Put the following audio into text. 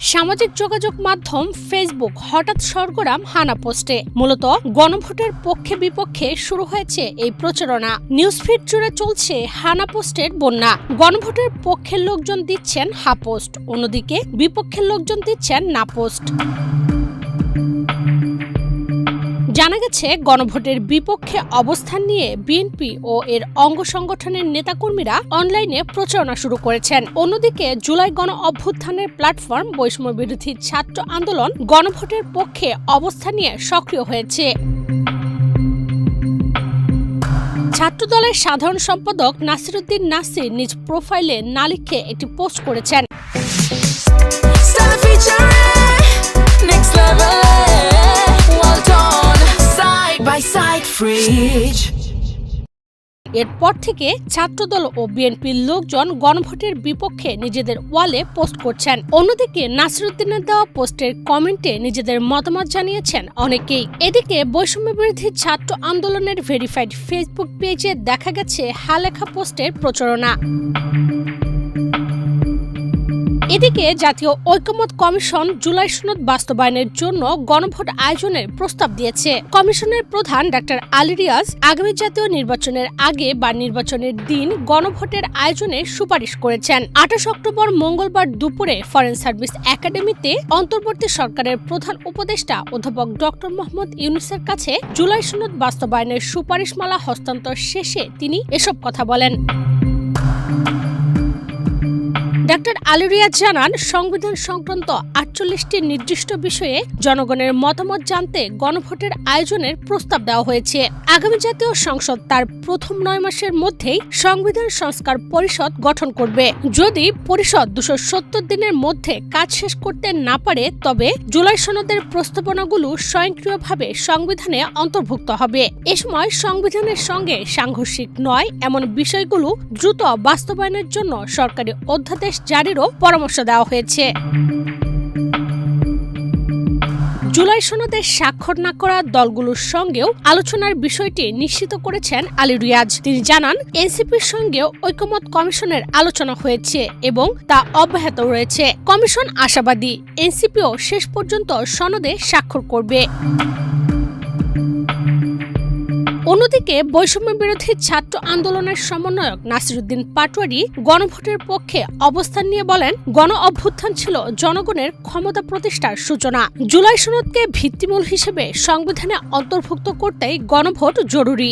সামাজিক যোগাযোগ মাধ্যম ফেসবুক হঠাৎ সরগরম হানা পোস্টে। মূলত গণভোটের পক্ষে বিপক্ষে শুরু হয়েছে এই প্রচারণা। নিউজফিড জুড়ে চলছে হানা পোস্টের বন্যা। গণভোটের পক্ষের লোকজন দিচ্ছেন হা পোস্ট, অন্যদিকে বিপক্ষের লোকজন দিচ্ছেন না পোস্ট। জানা গেছে, গণভোটের বিপক্ষে অবস্থান নিয়ে বিএনপি ও এর অঙ্গ সংগঠনের নেতাকর্মীরা অনলাইনে প্রচারণা শুরু করেছেন। অন্যদিকে জুলাই গণ অভ্যুত্থানের প্ল্যাটফর্ম বৈষম্য বিরোধী ছাত্র আন্দোলন গণভোটের পক্ষে অবস্থান নিয়ে সক্রিয় হয়েছে। ছাত্রদলের সাধারণ সম্পাদক নাসিরউদ্দিন নাসির নিজ প্রোফাইলে না লিখে একটি পোস্ট করেছেন। এরপর থেকে ছাত্রদল ও বিএনপির লোকজন গণভোটের বিপক্ষে নিজেদের ওয়ালে পোস্ট করছেন। অন্যদিকে নাসিরউদ্দিনের দেওয়া পোস্টের কমেন্টে নিজেদের মতামত জানিয়েছেন অনেকেই। এদিকে বৈষম্য বিরোধী ছাত্র আন্দোলনের ভেরিফাইড ফেসবুক পেজে দেখা গেছে হা লেখা পোস্টের প্রচারণা। এদিকে জাতীয় ঐকমত্য কমিশন জুলাই সনদ বাস্তবায়নের জন্য গণভোট আয়োজনের প্রস্তাব দিয়েছে। কমিশনের প্রধান ডাক্তার আলী রিয়াজ আগামী জাতীয় নির্বাচনের আগে বা নির্বাচনের দিন গণভোটের আয়োজনের সুপারিশ করেছেন। 28 অক্টোবর মঙ্গলবার দুপুরে ফরেন সার্ভিস একাডেমিতে অন্তর্বর্তী সরকারের প্রধান উপদেষ্টা অধ্যাপক ডক্টর মোহাম্মদ ইউনূসের কাছে জুলাই সনদ বাস্তবায়নের সুপারিশমালা হস্তান্তর শেষে তিনি এসব কথা বলেন। ডাক্তার আলী রিয়াজ জানান, সংবিধান সংক্রান্ত 48টি নির্দিষ্ট বিষয়ে জনগণের মতামত জানতে গণভোটের আয়োজনের প্রস্তাব দেওয়া হয়েছে। আগামী জাতীয় সংসদ তার প্রথম 9 মাসের মধ্যেই সংবিধান সংস্কার পরিষদ গঠন করবে। যদি পরিষদ 270 দিনের মধ্যে কাজ শেষ করতে না পারে, তবে জুলাই সনদের প্রস্তাবনাগুলো স্বয়ংক্রিয়ভাবে সংবিধানে অন্তর্ভুক্ত হবে। এ সময় সংবিধানের সঙ্গে সাংঘর্ষিক নয় এমন বিষয়গুলো দ্রুত বাস্তবায়নের জন্য সরকারি অধ্যাদেশ জারিরও পরামর্শ দেওয়া হয়েছে। জুলাই সনদে স্বাক্ষর না করা দলগুলোর সঙ্গেও আলোচনার বিষয়টি নিশ্চিত করেছেন আলী রিয়াজ। তিনি জানান, এনসিপির সঙ্গেও ঐকমত্য কমিশনের আলোচনা হয়েছে এবং তা অব্যাহত রয়েছে। কমিশন আশাবাদী এনসিপিও শেষ পর্যন্ত সনদে স্বাক্ষর করবে। অন্যদিকে বৈষম্য বিরোধী ছাত্র আন্দোলনের সমন্বয়ক নাসিরউদ্দিন পাটোয়ারি গণভোটের পক্ষে অবস্থান নিয়ে বলেন, গণ অভ্যুত্থান ছিল জনগণের ক্ষমতা প্রতিষ্ঠার সূচনা। জুলাই সনদকে ভিত্তিমূল হিসেবে সংবিধানে অন্তর্ভুক্ত করতেই গণভোট জরুরি।